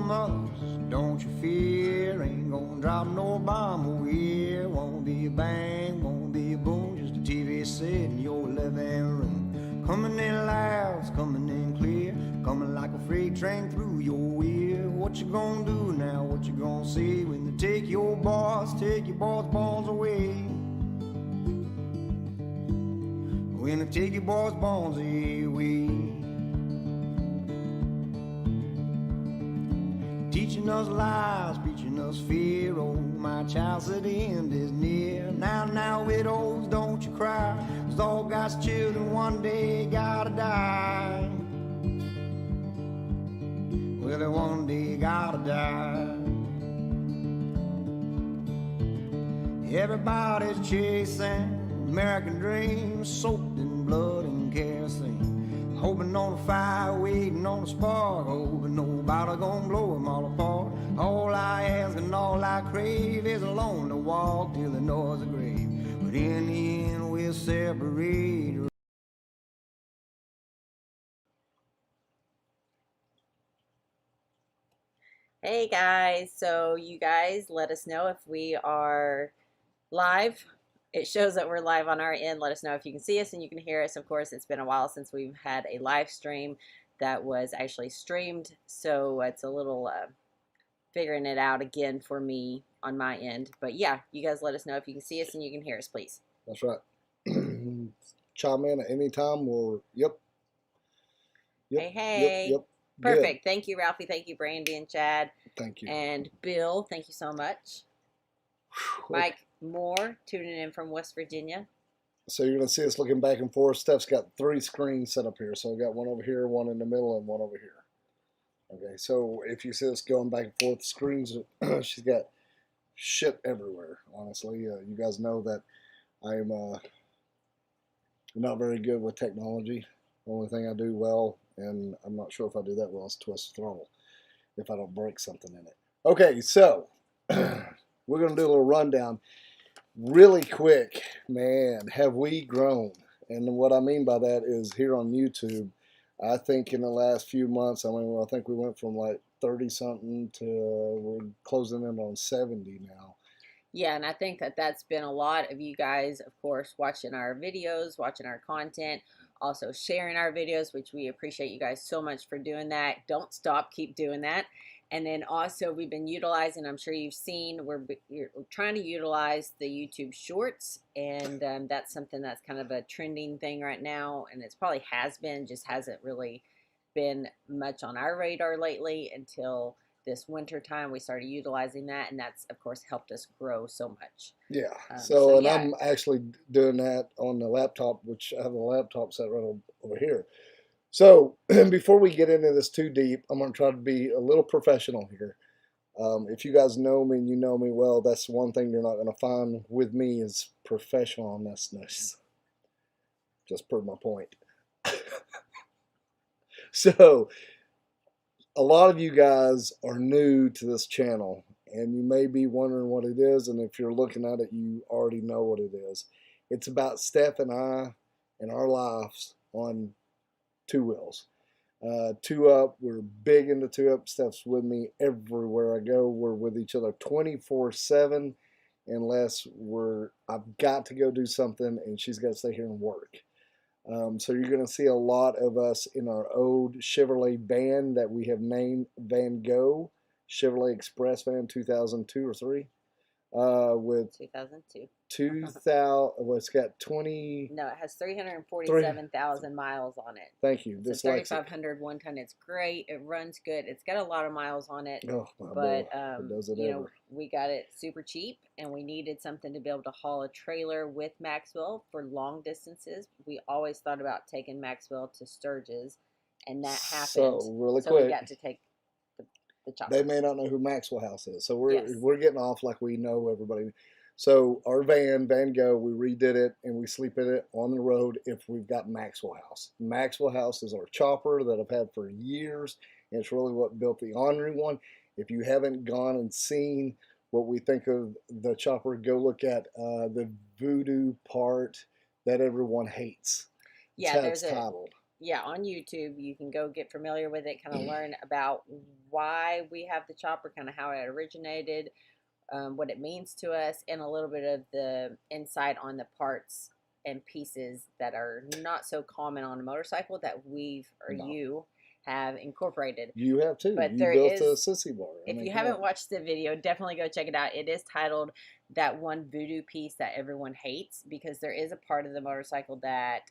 mothers, don't you fear. Ain't gonna drop no bomb over here. Won't be a bang, won't be a boom, just a TV set in your living room. Coming in loud, it's coming in clear, coming like a freight train through your ear. What you gonna do now, what you gonna say when they take your boss bones away? When they take your boss bones away. Teaching us lies, preaching us fear. Oh, my child said the end is near. Now, widows, don't you cry, 'cause all God's children one day gotta die. Well, they one day gotta die. Everybody's chasing American dreams, soaked in blood and kerosene. Hoping on a fire, waiting on a spark, hoping nobody gonna blow them all apart. All I ask and all I crave is alone to walk till the noise of grave. But in the end, we'll separate. Hey guys, so you guys let us know if we are live. It shows that we're live on our end. Let us know if you can see us and you can hear us. Of course, it's been a while since we've had a live stream that was actually streamed, so it's a little figuring it out again for me on my end. But yeah, you guys let us know if you can see us and you can hear us, please. That's right. Chime in at any time or yep. Hey. Yep. Perfect. Good. Thank you, Ralphie. Thank you, Brandy and Chad. Thank you. And Bill, thank you so much. Mike Moore tuning in from West Virginia. So you're going to see us looking back and forth. Steph's got 3 screens set up here. So I've got one over here, one in the middle, and one over here. Okay, so if you see us going back and forth, the screens, she's got shit everywhere, honestly. You guys know that I'm not very good with technology. The only thing I do well, and I'm not sure if I do that well, is twist the throttle if I don't break something in it. Okay, so we're going to do a little rundown. Really quick, man, have we grown? And what I mean by that is here on YouTube, I think in the last few months, I think we went from like 30-something to we're closing in on 70 now. Yeah, and I think that that's been a lot of you guys, of course, watching our videos, watching our content, also sharing our videos, which we appreciate you guys so much for doing that. Don't stop, keep doing that. And then also we've been utilizing, I'm sure you've seen, we're trying to utilize the YouTube Shorts, and that's something that's kind of a trending thing right now, and it's probably has been, just hasn't really been much on our radar lately until this winter time we started utilizing that, and that's of course helped us grow so much. Yeah. So yeah. I'm actually doing that on the laptop, which I have a laptop set right over here. So before we get into this too deep, I'm going to try to be a little professional here. If you guys know me and you know me well, that's one thing you're not going to find with me is professionalness. Just proved my point. So a lot of you guys are new to this channel, and you may be wondering what it is, and if you're looking at it, you already know what it is. It's about Steph and I and our lives on 2 wheels. 2 Up, we're big into 2 Up. Steph's with me everywhere I go. We're with each other 24/7 unless I've got to go do something and she's got to stay here and work. So you're going to see a lot of us in our old Chevrolet van that we have named Van Gogh, Chevrolet Express van 2002 or 3. With 2002. 2000, well, it's got 20. No, it has 347,000 miles on it. Thank you. It's 3,500 one ton. It's great. It runs good. It's got a lot of miles on it. Oh, but you know, we got it super cheap, and we needed something to be able to haul a trailer with Maxwell for long distances. We always thought about taking Maxwell to Sturgis, and that happened. So really quick, we got to take the chopper. They may not know who Maxwell House is, so we're getting off like we know everybody. So our Van Gogh, we redid it and we sleep in it on the road if we've got Maxwell House. Maxwell House is our chopper that I've had for years, and it's really what built the Ornery One. If you haven't gone and seen what we think of the chopper, go look at the voodoo part that everyone hates. Yeah, it's titled. yeah, on YouTube. You can go get familiar with it, kind of learn about why we have the chopper, kind of how it originated, what it means to us, and a little bit of the insight on the parts and pieces that are not so common on a motorcycle that we've or No. you have incorporated. You have too. But You there built a is, sissy bar. if you come haven't on. watched the video, definitely go check it out. It is titled That One Voodoo Piece That Everyone Hates, because there is a part of the motorcycle that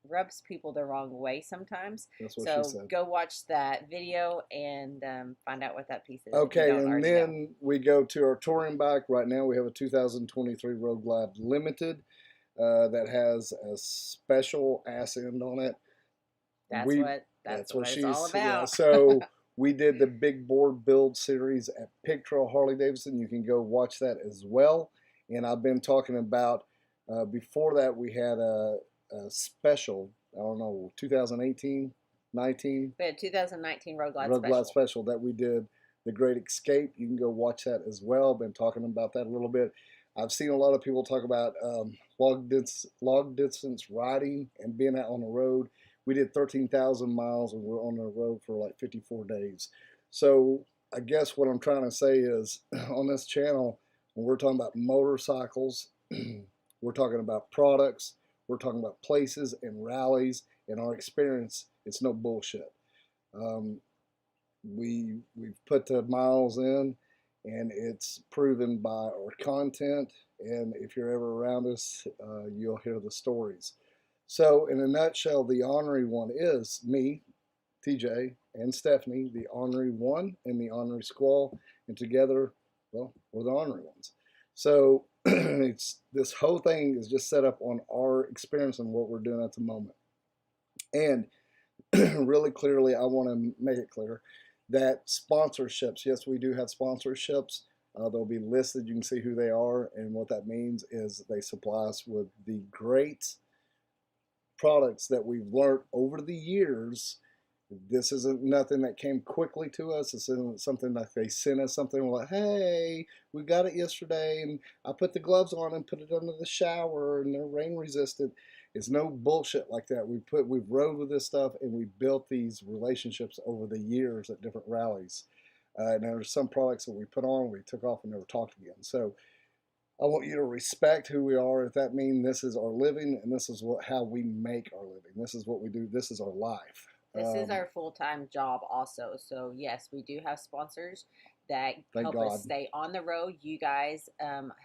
rubs people the wrong way sometimes. That's what So she said. go watch that video and find out what that piece is. If you Okay, don't and already then know. we go to our touring bike. Right now we have a 2023 Road Glide Limited that has a special ass end on it. That's what That's what it's she's all about. Yeah, so we did the big board build series at Pig Trail Harley Davidson. You can go watch that as well. And I've been talking about before that we had a special, I don't know, 2018, 19 We had 2019 Road Glide Road Glide Special. special that we did, the Great Escape. You can go watch that as well. Been talking about that a little bit. I've seen a lot of people talk about long distance riding and being out on the road. We did 13,000 miles and we're on the road for like 54 days. So I guess what I'm trying to say is on this channel, when we're talking about motorcycles, we're talking about products, we're talking about places and rallies and our experience. It's no bullshit. We've put the miles in, and it's proven by our content. And if you're ever around us, you'll hear the stories. So, in a nutshell, the Ornery One is me, TJ, and Stephanie, the Ornery One and the Ornery Squall, and together, well, we're the Ornery Ones. So, this whole thing is just set up on our experience and what we're doing at the moment. And really clearly, I want to make it clear that sponsorships, yes, we do have sponsorships. They'll be listed. You can see who they are. And what that means is they supply us with the great products that we've learned over the years. This isn't nothing that came quickly to us. This isn't something that they sent us something like, hey, we got it yesterday and I put the gloves on and put it under the shower and they're rain resistant. It's no bullshit like that. We've rode with this stuff and we built these relationships over the years at different rallies. And there's some products that we put on, we took off and never talked again. So I want you to respect who we are. If that means this is our living and this is how we make our living. This is what we do. This is our life. This is our full-time job also. So yes, we do have sponsors that help us stay on the road. You guys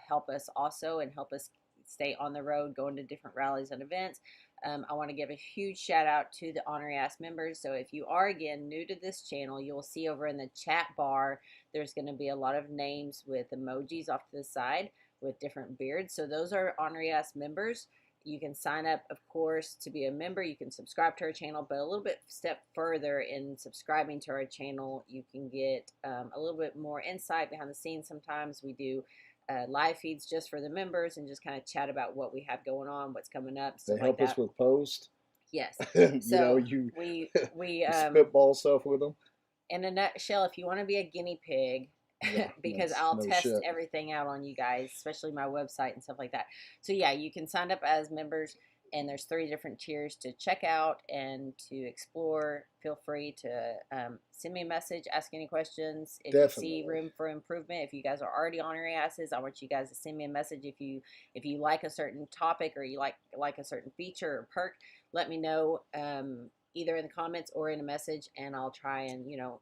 help us also and help us stay on the road, going to different rallies and events. I want to give a huge shout out to the Ornery Ass members. So if you are, again, new to this channel, you'll see over in the chat bar, there's going to be a lot of names with emojis off to the side with different beards. So those are Ornery Ass members. You can sign up, of course, to be a member. You can subscribe to our channel, but a little bit step further in subscribing to our channel, you can get a little bit more insight behind the scenes. Sometimes we do live feeds just for the members and just kind of chat about what we have going on, what's coming up. They help us with posts. Yes. So we spitball stuff with them. In a nutshell, if you want to be a guinea pig, yeah, because I'll test everything out on you guys, especially my website and stuff like that. So yeah, you can sign up as members, and there's 3 different tiers to check out and to explore. Feel free to send me a message, ask any questions. If you see room for improvement, if you guys are already Ornery Asses, I want you guys to send me a message. If you like a certain topic or you like a certain feature or perk, let me know either in the comments or in a message, and I'll try and you know.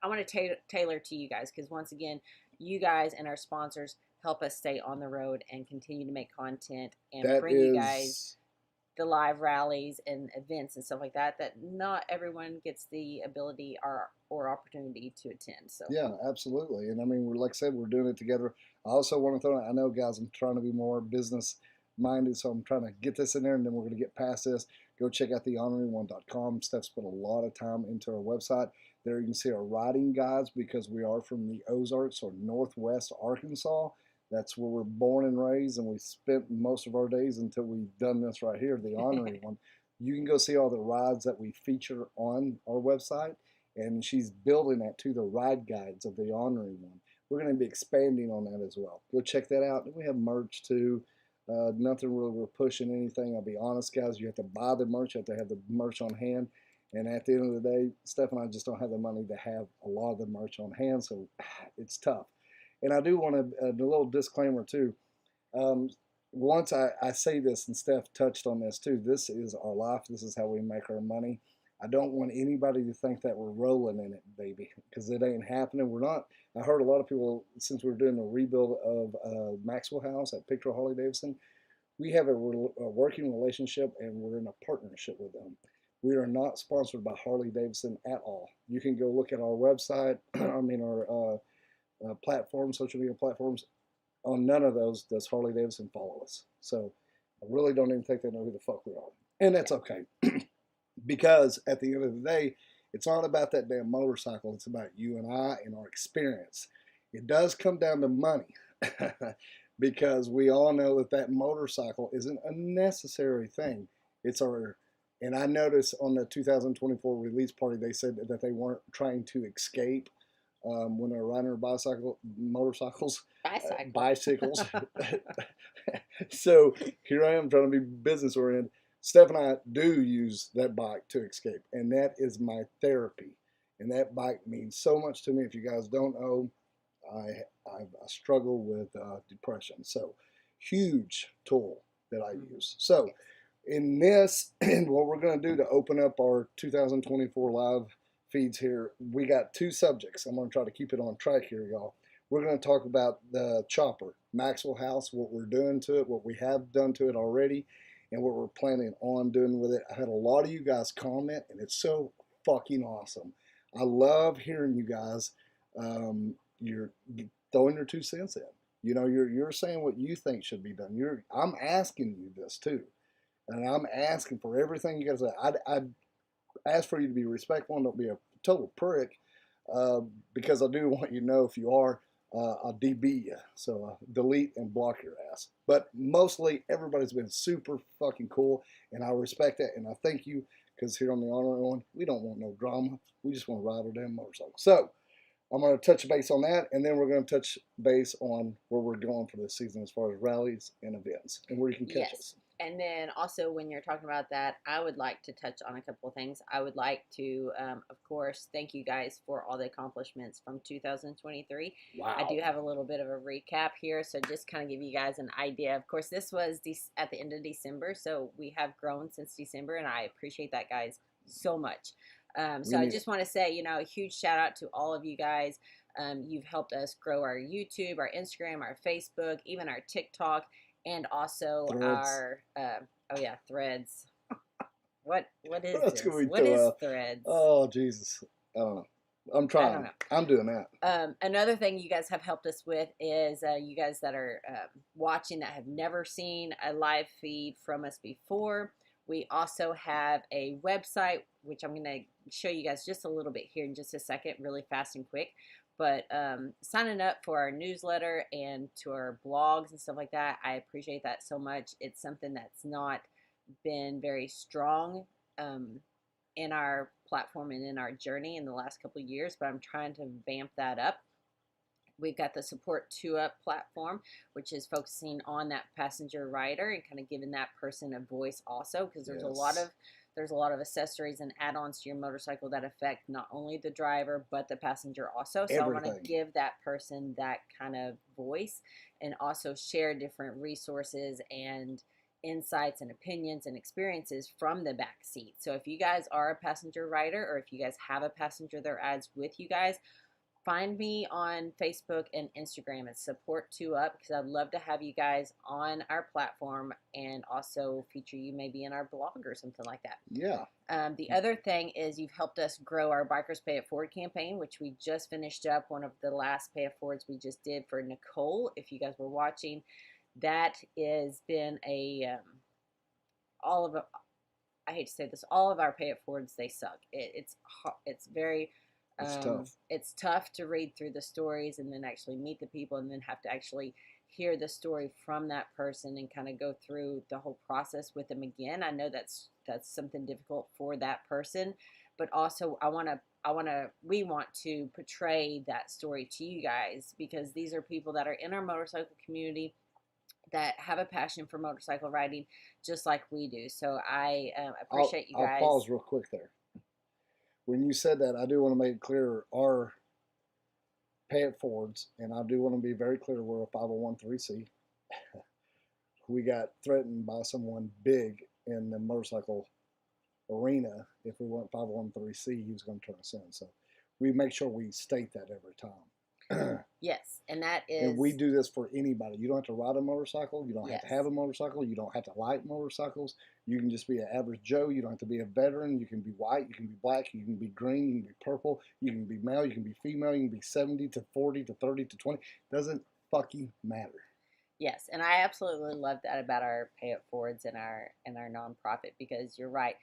I want to tailor to you guys because, once again, you guys and our sponsors help us stay on the road and continue to make content and bring you guys the live rallies and events and stuff like that not everyone gets the ability or opportunity to attend. So yeah, absolutely. And I mean, like I said, we're doing it together. I also want to throw out, I know, guys, I'm trying to be more business minded, so I'm trying to get this in there, and then we're going to get past this. Go check out the orneryone.com. Steph's put a lot of time into our website. There you can see our riding guides, because we are from the Ozarks or Northwest Arkansas. That's where we're born and raised, and we spent most of our days until we've done this right here, the Ornery One. You can go see all the rides that we feature on our website, and she's building that to the ride guides of the Ornery One. We're going to be expanding on that as well. Go check that out. We have merch too. Nothing really we're pushing anything. I'll be honest, guys. You have to buy the merch. You have to have the merch on hand. And at the end of the day, Steph and I just don't have the money to have a lot of the merch on hand, so it's tough. And I do want a little disclaimer too. Um, Once I say this, and Steph touched on this too, this is our life. This is how we make our money. I don't want anybody to think that we're rolling in it, baby, because it ain't happening. We're not. I heard a lot of people, since we're doing a rebuild of Maxwell House at Picture Harley Davidson, we have a working relationship and we're in a partnership with them. We are not sponsored by Harley Davidson at all. You can go look at our website, I mean, our platforms, social media platforms. On none of those does Harley Davidson follow us. So I really don't even think they know who the fuck we are. And that's okay. Because at the end of the day, it's not about that damn motorcycle. It's about you and I and our experience. It does come down to money. Because we all know that that motorcycle isn't a necessary thing. It's our, and I noticed on the 2024 release party, they said that they weren't trying to escape when they're riding their bicycles. So here I am trying to be business oriented. Steph and I do use that bike to escape, and that is my therapy. And that bike means so much to me. If you guys don't know, I struggle with depression. So huge tool that I use. So in this, and what we're going to do to open up our 2024 live feeds here, we got two subjects. I'm going to try to keep it on track here, y'all. We're going to talk about the chopper, Maxwell House, what we're doing to it, what we have done to it already, and what we're planning on doing with it. I had a lot of you guys comment, and it's so fucking awesome. I love hearing you guys. You're throwing your 2 cents in. You know, you're saying what you think should be done. I'm asking you this too, and I'm asking for everything you guys say. I'd ask for you to be respectful and don't be a total prick, because I do want you to know if you are, I'll DB you. So delete and block your ass. But mostly everybody's been super fucking cool, and I respect that, and I thank you, because here on the Ornery One, we don't want no drama. We just want to ride our damn motorcycle. So I'm going to touch base on that, and then we're going to touch base on where we're going for this season as far as rallies and events and where you can catch us. And then also when you're talking about that, I would like to touch on a couple of things. I would like to, of course, thank you guys for all the accomplishments from 2023. Wow. I do have a little bit of a recap here, so just kind of give you guys an idea. Of course, this was at the end of December, so we have grown since December, and I appreciate that, guys, so much. So I just want to say, a huge shout out to all of you guys. You've helped us grow our YouTube, our Instagram, our Facebook, even our TikTok, and also Threads. our Threads. What is That's this? gonna be What is Threads? Oh Jesus, I don't know. I'm trying. I don't know. I'm doing that. Another thing you guys have helped us with is you guys that are watching that have never seen a live feed from us before. We also have a website, which I'm going to show you guys just a little bit here in just a second, really fast and quick. But signing up for our newsletter and to our blogs and stuff like that, I appreciate that so much. It's something that's not been very strong in our platform and in our journey in the last couple of years, but I'm trying to vamp that up. We've got the Support 2-Up platform, which is focusing on that passenger rider and kind of giving that person a voice also, because there's a lot of accessories and add-ons to your motorcycle that affect not only the driver but the passenger also. So Everything. I want to give that person that kind of voice and also share different resources and insights and opinions and experiences from the back seat. So if you guys are a passenger rider, or if you guys have a passenger that rides with you guys, find me on Facebook and Instagram at Support 2Up, because I'd love to have you guys on our platform and also feature you maybe in our blog or something like that. Yeah. The other thing is you've helped us grow our Bikers Pay It Forward campaign, which we just finished up. One of the last pay it forwards we just did for Nicole, if you guys were watching. That has been I hate to say this, all of our pay it forwards, they suck. It's very... It's tough. It's tough to read through the stories and then actually meet the people and then have to actually hear the story from that person and kind of go through the whole process with them again. I know that's something difficult for that person, but also we want to portray that story to you guys, because these are people that are in our motorcycle community that have a passion for motorcycle riding just like we do. So I appreciate you I'll guys. pause real quick there. When you said that, I do want to make it clear our pay it forwards, and I do want to be very clear, we're a 501c. We got threatened by someone big in the motorcycle arena. If we went 501c, he was going to turn us in. So we make sure we state that every time. Yes, and that is. And we do this for anybody. You don't have to ride a motorcycle. You don't have Yes. to have a motorcycle. You don't have to like motorcycles. You can just be an average Joe. You don't have to be a veteran. You can be white. You can be black. You can be green. You can be purple. You can be male. You can be female. You can be 70 to 40 to 30 to 20. Doesn't fucking matter. Yes, and I absolutely love that about our pay it forwards and our nonprofit, because you're right.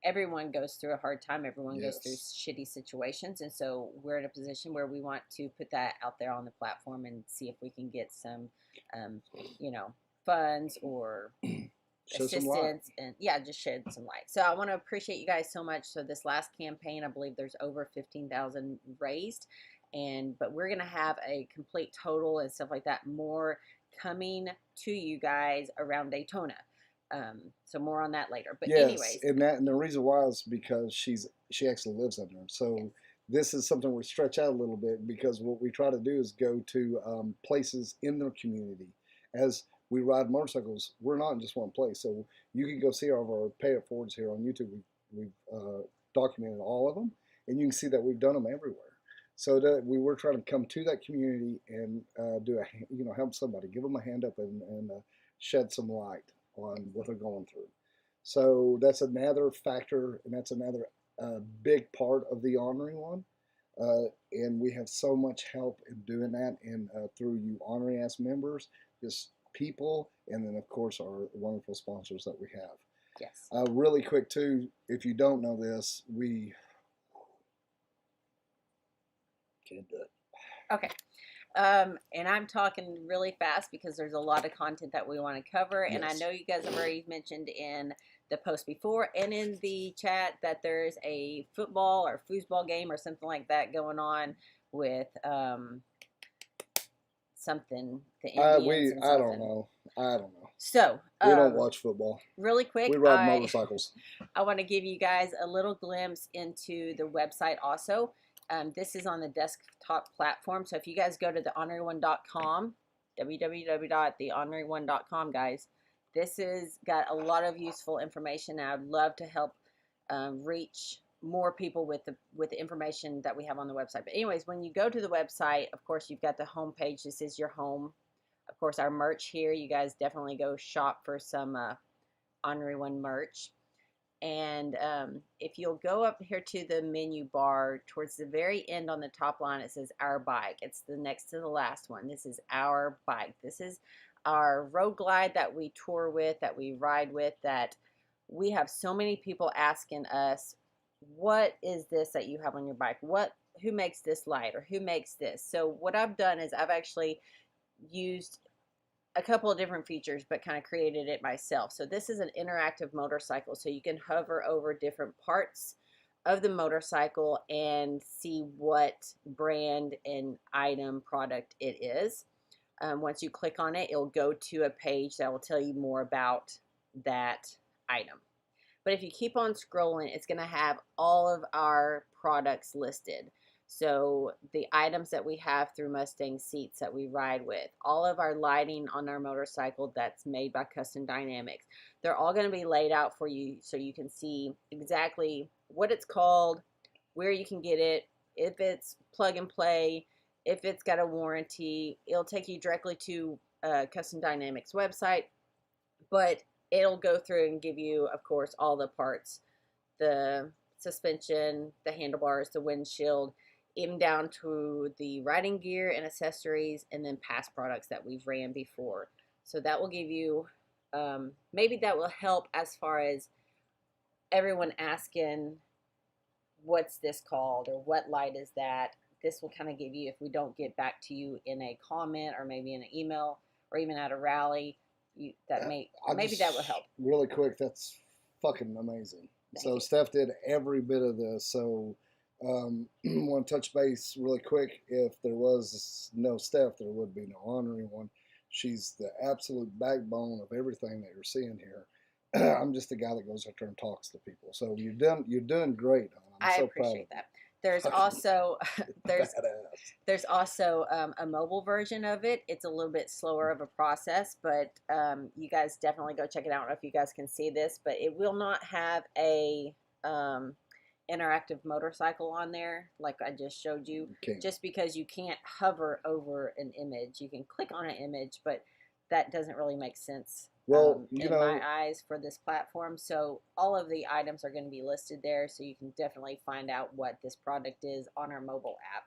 Everyone goes through a hard time. Everyone goes through shitty situations. And so we're in a position where we want to put that out there on the platform and see if we can get some, funds or assistance, and just shed some light. So I want to appreciate you guys so much. So this last campaign, I believe there's over 15,000 raised, but we're going to have a complete total and stuff like that more coming to you guys around Daytona. So more on that later. But anyways, and the reason why is because she actually lives in there. So this is something we stretch out a little bit, because what we try to do is go to places in their community. As we ride motorcycles, we're not in just one place. So you can go see all of our pay it forwards here on YouTube. We've documented all of them, and you can see that we've done them everywhere. So that we were trying to come to that community and help somebody, give them a hand up and shed some light on what they're going through. So that's another factor, and that's another big part of the Ornery One. And we have so much help in doing that, and through you Ornery Ass members, just people, and then of course our wonderful sponsors that we have. Yes. Really quick too, if you don't know this, we can't do it. Okay. And I'm talking really fast because there's a lot of content that we want to cover. And I know you guys have already mentioned in the post before and in the chat that there's a football or foosball game or something like that going on with something. The Indians I don't know. So we don't watch football. Really quick, we ride motorcycles. I want to give you guys a little glimpse into the website also. This is on the desktop platform. So if you guys go to theorneryone.com, www.theorneryone.com, guys, this has got a lot of useful information. And I'd love to help reach more people with the information that we have on the website. But anyways, when you go to the website, of course, you've got the home page. This is your home. Of course, our merch here. You guys definitely go shop for some Ornery One merch. And if you'll go up here to the menu bar, towards the very end on the top line, it says Our Bike. It's the next to the last one. This is Our Bike. This is our road glide that we tour with, that we ride with, that we have so many people asking us, what is this that you have on your bike? Who makes this light, or who makes this? So what I've done is I've actually used a couple of different features, but kind of created it myself. So this is an interactive motorcycle. So you can hover over different parts of the motorcycle and see what brand and item product it is. Once you click on it, it'll go to a page that will tell you more about that item. But if you keep on scrolling, it's going to have all of our products listed. So the items that we have through Mustang Seats that we ride with, all of our lighting on our motorcycle that's made by Custom Dynamics, they're all going to be laid out for you so you can see exactly what it's called, where you can get it, if it's plug and play, if it's got a warranty. It'll take you directly to Custom Dynamics website, but it'll go through and give you, of course, all the parts, the suspension, the handlebars, the windshield, even down to the riding gear and accessories, and then past products that we've ran before. So that will give you, maybe that will help as far as everyone asking, what's this called, or what light is that? This will kind of give you, if we don't get back to you in a comment or maybe in an email or even at a rally, that will help. Really quick, that's fucking amazing. So Steph did every bit of this. So want to touch base really quick. If there was no Steph, there would be no Ornery One. She's the absolute backbone of everything that you're seeing here. I'm just the guy that goes out there and talks to people. So you're doing great, hon. I'm I so proud of appreciate you. that. There's Fucking also there's badass. there's also a mobile version of it. It's a little bit slower of a process, but you guys definitely go check it out. I don't know if you guys can see this, but it will not have a interactive motorcycle on there like I just showed you, just because you can't hover over an image. You can click on an image, but that doesn't really make sense Well, in my eyes for this platform. So all of the items are going to be listed there, so you can definitely find out what this product is on our mobile app.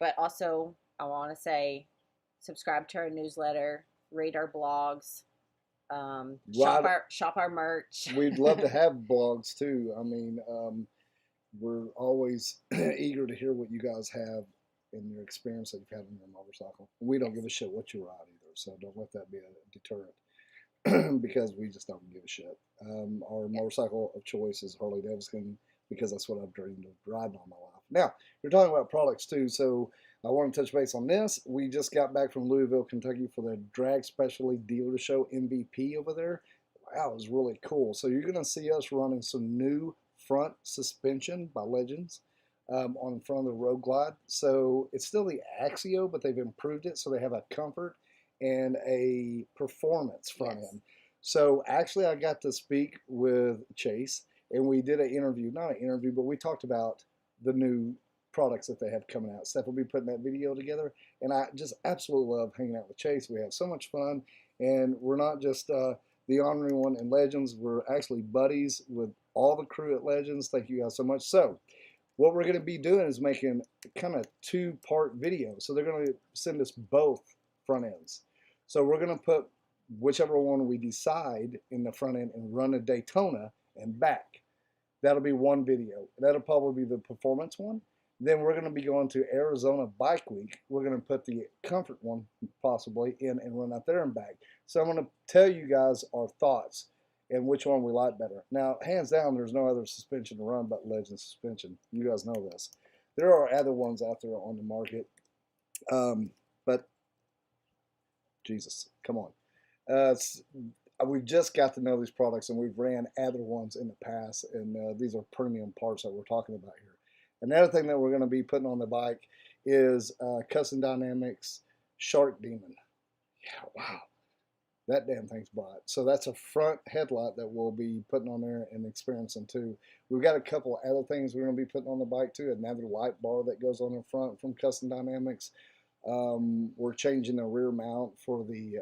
But also, I want to say, subscribe to our newsletter, read our blogs, shop our merch. We'd love to have blogs too. I mean, we're always eager to hear what you guys have in your experience that you've had on your motorcycle. We don't give a shit what you ride either, so don't let that be a deterrent because we just don't give a shit. Our motorcycle of choice is Harley Davidson because that's what I've dreamed of riding all my life. Now, you're talking about products too, so I want to touch base on this. We just got back from Louisville, Kentucky for the Drag Specialty Dealer Show MVP over there. Wow, it was really cool. So you're going to see us running some new front suspension by Legends on front of the Road Glide. So it's still the Axio, but they've improved it so they have a comfort and a performance front end. So actually I got to speak with Chase and we did an interview, not an interview, but we talked about the new products that they have coming out. Steph will be putting that video together, and I just absolutely love hanging out with Chase. We have so much fun, and we're not just the Ornery One and Legends. We're actually buddies with all the crew at Legends. Thank you guys so much. So what we're going to be doing is making kind of two-part videos. So they're going to send us both front ends. So we're going to put whichever one we decide in the front end and run a Daytona and back. That'll be one video. That'll probably be the performance one. Then we're going to be going to Arizona Bike Week. We're going to put the comfort one possibly in and run out there and back. So I'm going to tell you guys our thoughts and which one we like better. Now, hands down, there's no other suspension to run but Legend suspension. You guys know this. There are other ones out there on the market, but Jesus, come on. We've just got to know these products, and we've ran other ones in the past, and these are premium parts that we're talking about here. Another thing that we're going to be putting on the bike is Custom Dynamics Shark Demon. Yeah, wow. That damn thing's bright. So that's a front headlight that we'll be putting on there and experiencing too. We've got a couple other things we're going to be putting on the bike too. Another light bar that goes on the front from Custom Dynamics. We're changing the rear mount for the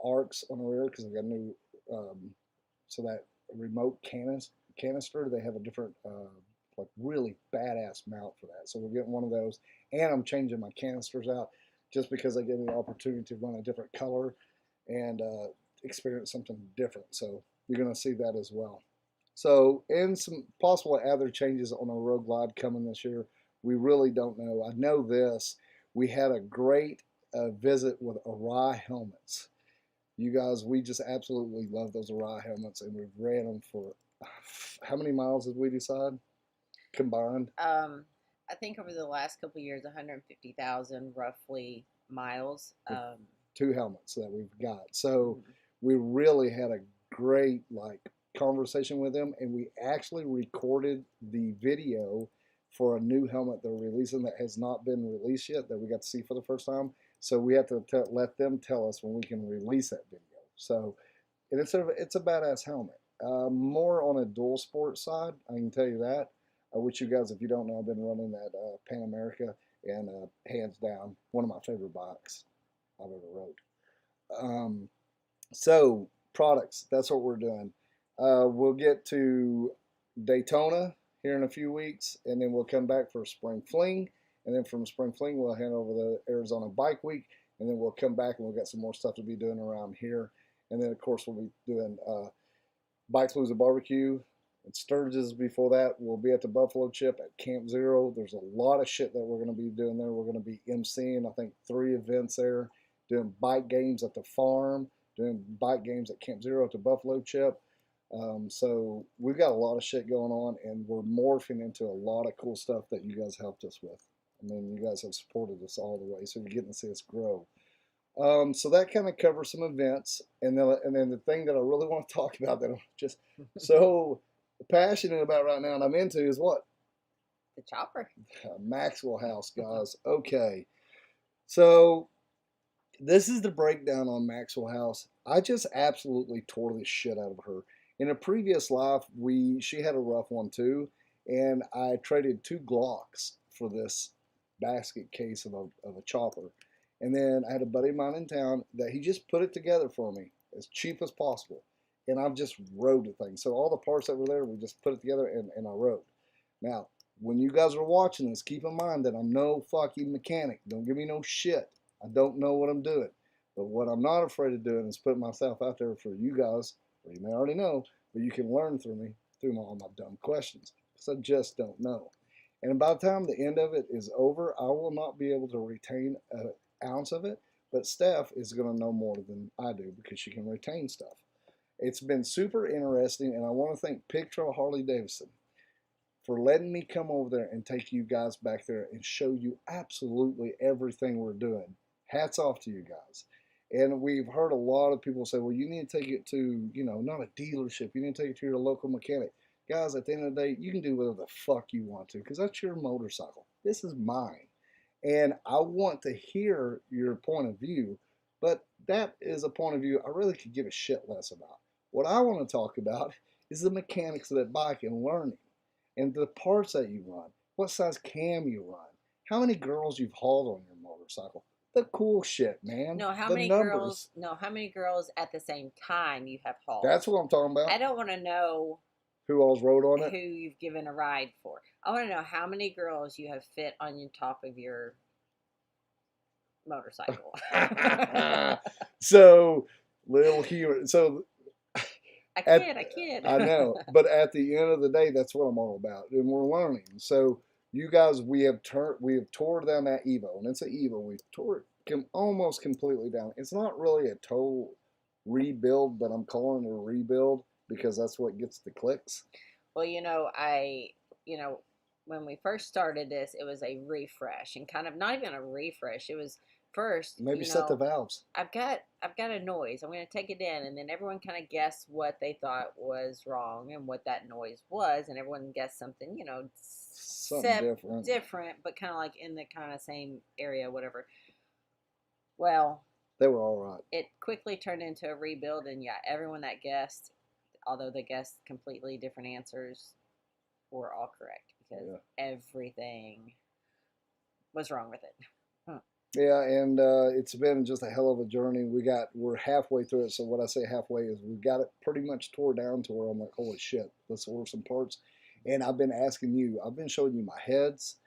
arcs on the rear because I've got a new, so that remote canister, they have a different, like really badass mount for that. So we're getting one of those, and I'm changing my canisters out just because they give me the opportunity to run a different color and experience something different. So you're going to see that as well. So, and some possible other changes on our Road Glide coming this year. We really don't know. I know this. We had a great visit with Ornery helmets. You guys, we just absolutely love those Ornery helmets, and we've ran them for, how many miles did we decide combined? I think over the last couple of years, 150,000 roughly miles. Two helmets that we've got. So we really had a great conversation with them, and we actually recorded the video for a new helmet they're releasing that has not been released yet that we got to see for the first time. So we have to let them tell us when we can release that video. So and it's a badass helmet. More on a dual sport side, I can tell you that. Which you guys, if you don't know, I've been running that Pan America, and hands down, one of my favorite bikes I've ever rode. So products, that's what we're doing. We'll get to Daytona here in a few weeks, and then we'll come back for Spring Fling, and then from Spring Fling we'll hand over the Arizona Bike Week, and then we'll come back and we'll get some more stuff to be doing around here, and then of course we'll be doing Bikepalooza Barbecue and Sturgis. Before that, we'll be at the Buffalo Chip at Camp Zero. There's a lot of shit that we're going to be doing there. We're going to be emceeing, I think, 3 events there, doing bike games at the farm, doing bike games at Camp Zero at the Buffalo Chip. So we've got a lot of shit going on, and we're morphing into a lot of cool stuff that you guys helped us with. I mean, you guys have supported us all the way, so you're getting to see us grow. So that kind of covers some events, and then the thing that I really want to talk about that I'm just so passionate about right now and I'm into is what? The chopper. Maxwell House, guys. Okay, so this is the breakdown on Maxwell House. I just absolutely tore the shit out of her. In a previous life, she had a rough one too, and I traded 2 Glocks for this basket case of a chopper. And then I had a buddy of mine in town that he just put it together for me as cheap as possible. And I've just rode the thing. So all the parts that were there, we just put it together and I rode. Now, when you guys are watching this, keep in mind that I'm no fucking mechanic. Don't give me no shit. I don't know what I'm doing. But what I'm not afraid of doing is putting myself out there for you guys, or you may already know, but you can learn through me through all my dumb questions. Because I just don't know. And by the time the end of it is over, I will not be able to retain an ounce of it. But Steph is going to know more than I do because she can retain stuff. It's been super interesting, and I want to thank Pig Trail Harley Davidson for letting me come over there and take you guys back there and show you absolutely everything we're doing. Hats off to you guys. And we've heard a lot of people say, well, you need to take it to, not a dealership. You need to take it to your local mechanic. Guys, at the end of the day, you can do whatever the fuck you want to because that's your motorcycle. This is mine. And I want to hear your point of view, but that is a point of view I really could give a shit less about. What I want to talk about is the mechanics of that bike and learning and the parts that you run, what size cam you run, how many girls you've hauled on your motorcycle. The cool shit, man. No, how the many numbers. girls? No, how many girls at the same time you have hauled? That's what I'm talking about. I don't want to know who all's rode on it, who you've given a ride for. I want to know how many girls you have fit on the top of your motorcycle. So, little humor. So, I kid. I know, but at the end of the day, that's what I'm all about, and we're learning. So, you guys, we have tore down that Evo, and it's an Evo. We tore it almost completely down. It's not really a total rebuild, but I'm calling it a rebuild because that's what gets the clicks. Well, when we first started this, it was a refresh, and kind of not even a refresh. It was first maybe set the valves. I've got a noise. I'm going to take it in, and then everyone kind of guessed what they thought was wrong and what that noise was, and everyone guessed something, something different, but kind of like in the kind of same area, whatever. Well, they were all right. It quickly turned into a rebuild, and yeah, everyone that guessed, although they guessed completely different answers, were all correct because everything was wrong with it. Yeah, and it's been just a hell of a journey. We're halfway through it. So what I say halfway is we got it pretty much tore down to where I'm like, holy shit, let's order some parts. And I've been asking you. I've been showing you my heads.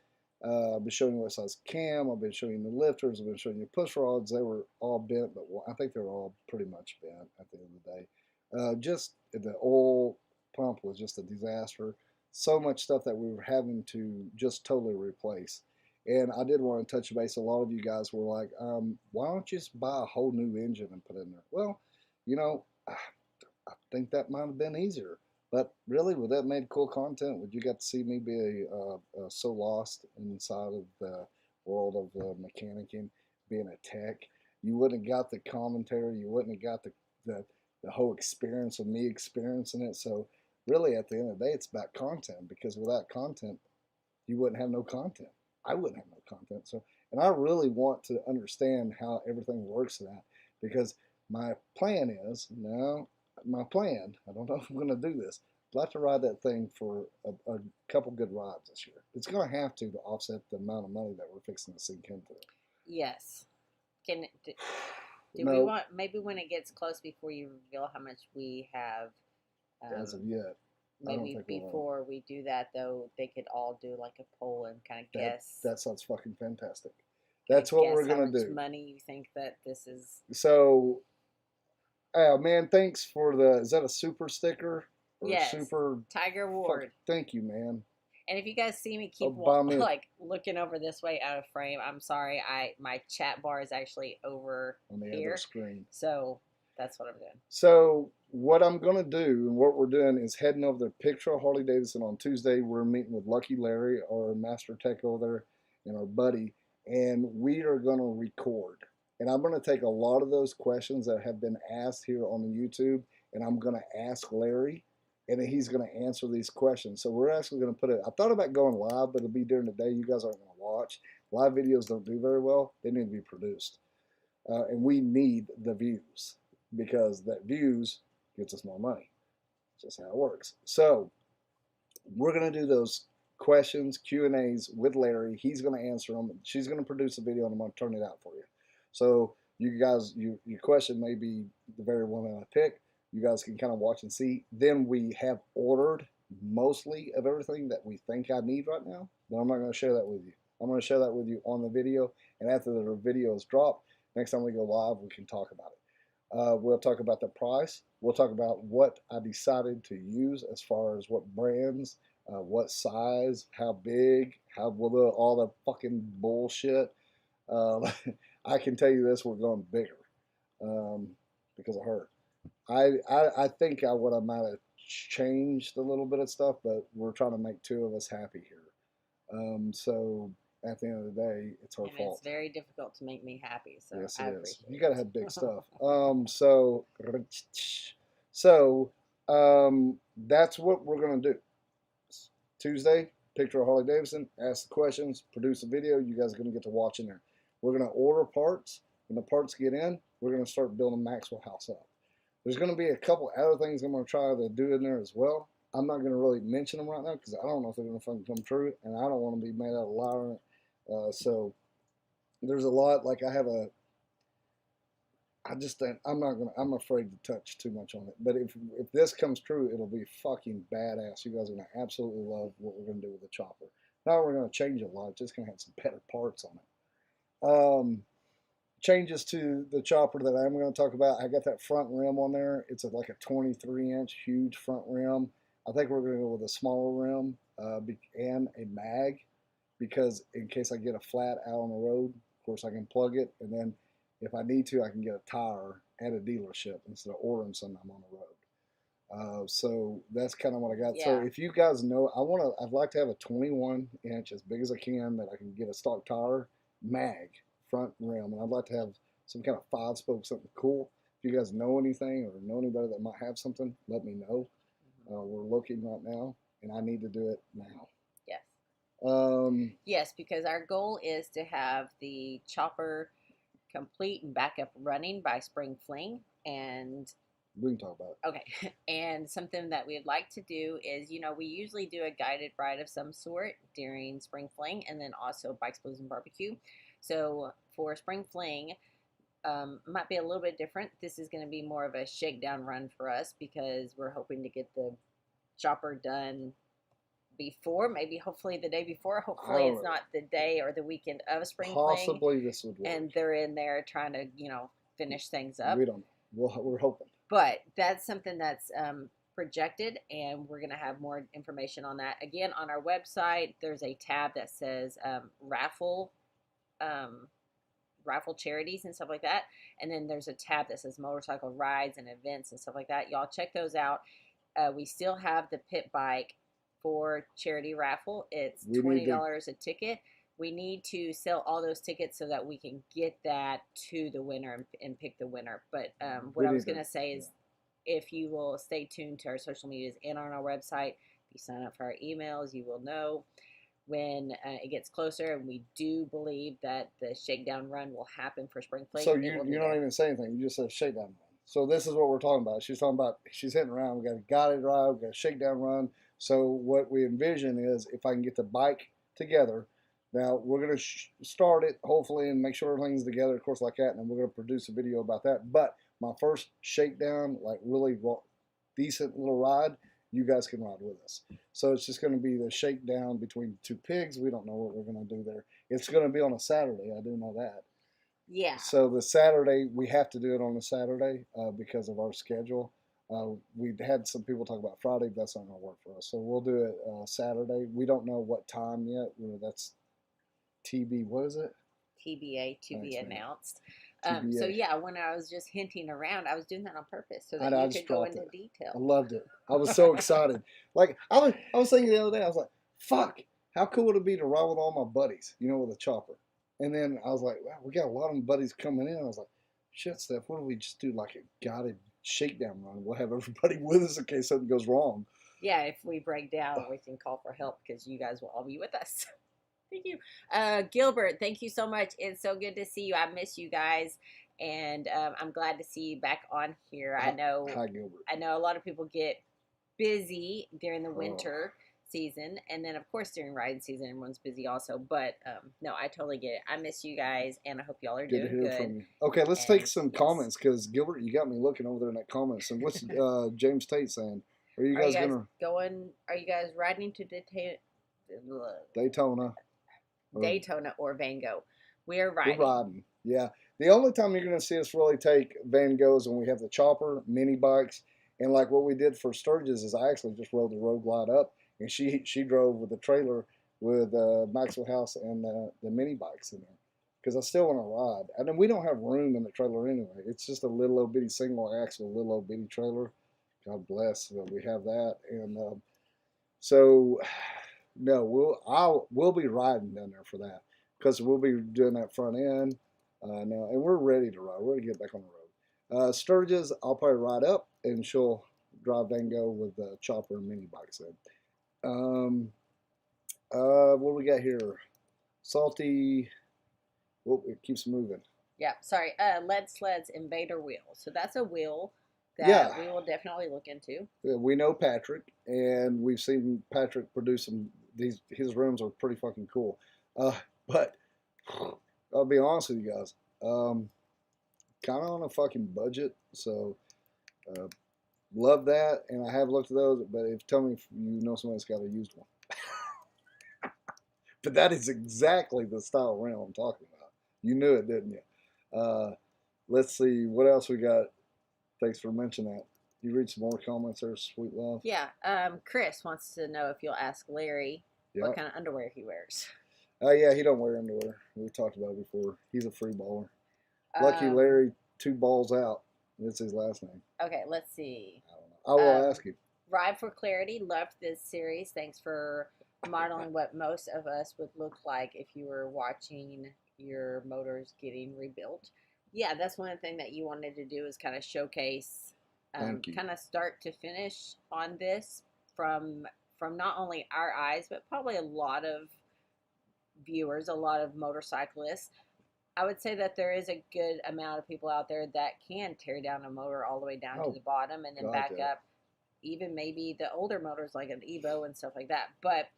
I've been showing you what size cam. I've been showing you the lifters. I've been showing you push rods. They were all bent, but I think they were all pretty much bent at the end of the day. Just the oil pump was just a disaster. So much stuff that we were having to just totally replace. And I did want to touch base. A lot of you guys were like, why don't you just buy a whole new engine and put it in there? Well, I think that might have been easier. But really, would that made cool content? Would you get to see me be so lost inside of the world of mechanicking, being a tech? You wouldn't have got the commentary. You wouldn't have got the whole experience of me experiencing it. So really, at the end of the day, it's about content. Because without content, you wouldn't have no content. I wouldn't have no content. So, and I really want to understand how everything works in that, because my plan is I don't know if I'm going to do this. I'd like to ride that thing for a couple good rides this year. It's going to have to offset the amount of money that we're fixing to sink into it. Yes. Do we want, maybe when it gets close before you reveal how much we have? As of yet. Maybe before we do that, though, they could all do like a poll and kind of guess. That sounds fucking fantastic. That's what we're going to do. How much money you think that this is? So, man, thanks for is that a super sticker? Yes. Super Tiger Ward. Thank you, man. And if you guys see me keep looking over this way out of frame, I'm sorry. My chat bar is actually over on the here. Other screen. So that's what I'm doing. So what I'm going to do and what we're doing is heading over to Pig Trail Harley Davidson on Tuesday. We're meeting with Lucky Larry, our master tech over there, and our buddy, and we are going to record. And I'm going to take a lot of those questions that have been asked here on the YouTube, and I'm going to ask Larry, and then he's going to answer these questions. So we're actually going to put it, I thought about going live, but it'll be during the day. You guys aren't going to watch. Live videos don't do very well. They need to be produced. And we need the views, because that views gets us more money. That's just how it works. So we're going to do those questions, Q&As with Larry. He's going to answer them. She's going to produce a video, and I'm going to turn it out for you. So you guys, your question may be the very one that I pick. You guys can kind of watch and see. Then we have ordered mostly of everything that we think I need right now. But I'm not going to share that with you. I'm going to share that with you on the video. And after the video is dropped, next time we go live, we can talk about it. We'll talk about the price. We'll talk about what I decided to use as far as what brands, what size, how big, how will all the fucking bullshit. I can tell you this, we're going bigger because of her. I think what I might have changed a little bit of stuff, but we're trying to make two of us happy here. So at the end of the day, it's her fault. It's very difficult to make me happy. So yes, I it is. appreciate You got to have big stuff. So that's what we're going to do. Tuesday, picture of Harley Davidson, ask the questions, produce a video. You guys are going to get to watch in there. We're going to order parts. When the parts get in, we're going to start building Maxwell House up. There's going to be a couple other things I'm going to try to do in there as well. I'm not going to really mention them right now because I don't know if they're going to fucking come true, and I don't want to be made out of a liar. So there's a lot. Like I'm afraid to touch too much on it. But if this comes true, it'll be fucking badass. You guys are going to absolutely love what we're going to do with the chopper. Now we're going to change a lot. Just going to have some better parts on it. Changes to the chopper that I'm going to talk about. I got that front rim on there. It's like a 23-inch huge front rim. I think we're going to go with a smaller rim and a mag, because in case I get a flat out on the road, of course I can plug it, and then if I need to, I can get a tire at a dealership instead of ordering something I'm on the road. So that's kind of what I got. Yeah. So if you guys know, I'd like to have a 21-inch, as big as I can, that I can get a stock tire mag front rim, and I'd like to have some kind of 5-spoke, something cool. If you guys know anything or know anybody that might have something, let me know. We're looking right now, and I need to do it now. Yes. Yes, because our goal is to have the chopper complete and back up running by spring fling, and we can talk about it. Okay. And something that we'd like to do is, we usually do a guided ride of some sort during spring fling, and then also Bikes, Blues, and Barbecue. So for spring fling, might be a little bit different. This is going to be more of a shakedown run for us, because we're hoping to get the chopper done before, maybe hopefully the day before. Hopefully it's not the day or the weekend of spring fling. Possibly this would work. And they're in there trying to, finish things up. We don't know. We're hoping. But that's something that's projected, and we're going to have more information on that. Again, on our website, there's a tab that says raffle charities and stuff like that. And then there's a tab that says motorcycle rides and events and stuff like that. Y'all check those out. We still have the pit bike for charity raffle. It's $20 a ticket. We need to sell all those tickets so that we can get that to the winner and pick the winner. But what I was going to say is, if you will stay tuned to our social medias and on our website, if you sign up for our emails, you will know when it gets closer. And we do believe that the shakedown run will happen for spring fling. So you don't even say anything. You just said shakedown run. So this is what we're talking about. She's hitting around. We got a guided ride. We got a shakedown run. So what we envision is, if I can get the bike together, now we're going to start it hopefully and make sure everything's together, of course, like that, and then we're going to produce a video about that. But my first shakedown, like really decent little ride, you guys can ride with us. So it's just going to be the shakedown between two pigs. We don't know what we're going to do there. It's going to be on a Saturday. I do know that. Yeah. So the Saturday, we have to do it on a Saturday because of our schedule. We had some people talk about Friday, but that's not going to work for us. So we'll do it Saturday. We don't know what time yet. That's TB. What is it? TBA, to be announced. So yeah, when I was just hinting around, I was doing that on purpose so that you could go into detail. I loved it. I was so excited. Like I was thinking the other day, I was like, "Fuck! How cool would it be to ride with all my buddies? With a chopper." And then I was like, wow, we got a lot of buddies coming in. I was like, shit, Steph, what if we just do like a guided shakedown run? We'll have everybody with us in case something goes wrong. Yeah, if we break down, we can call for help because you guys will all be with us. Thank you. Gilbert, thank you so much. It's so good to see you. I miss you guys. And I'm glad to see you back on here. Hi, Gilbert. I know a lot of people get busy during the Oh. winter season, and then of course during riding season everyone's busy also, but no, I totally get it. I miss you guys, and I hope y'all are Good to doing hear good. from you. Okay, let's And take some yes. comments because Gilbert, you got me looking over there in that comments. And what's James Tate saying? Are you guys gonna are you guys riding to Daytona? Daytona or Van Gogh? We're riding. We're riding. Yeah. The only time you're gonna see us really take Van Goghs when we have the chopper, mini bikes, and like what we did for Sturgis is I actually just rode the Road Glide up, and she drove with the trailer with Maxwell House and the mini bikes in there. Because I still want to ride. And then we don't have room in the trailer anyway. It's just a little old bitty single axle, little old bitty trailer. God bless that we have that. And so, no, we'll be riding down there for that because we'll be doing that front end now, and we're ready to ride. We're ready to get back on the road. Sturgis, I'll probably ride up, and she'll drive Van Gogh with the chopper and mini bikes in. What do we got here? Salty. Oh, it keeps moving. Yeah, sorry. Lead Sleds Invader wheel. So that's a wheel that we will definitely look into. We know Patrick, and we've seen Patrick produce some. His rims are pretty fucking cool. But I'll be honest with you guys, kind of on a fucking budget. So love that, and I have looked at those. But tell me if you know somebody's got a used one. But that is exactly the style rim I'm talking about. You knew it, didn't you? Let's see what else we got. Thanks for mentioning that. You read some more comments there, sweet love. Yeah. Chris wants to know if you'll ask Larry what kind of underwear he wears. Yeah, he don't wear underwear. We talked about it before. He's a free baller. Lucky Larry, 2 balls out. That's his last name. Okay, let's see. I don't know. I will ask you. Ride for Clarity, loved this series. Thanks for modeling what most of us would look like if you were watching your motors getting rebuilt. Yeah, that's one thing that you wanted to do is kind of showcase, kind of start to finish on this from not only our eyes, but probably a lot of viewers, a lot of motorcyclists. I would say that there is a good amount of people out there that can tear down a motor all the way down to the bottom and then back up. Even maybe the older motors like an Evo and stuff like that. But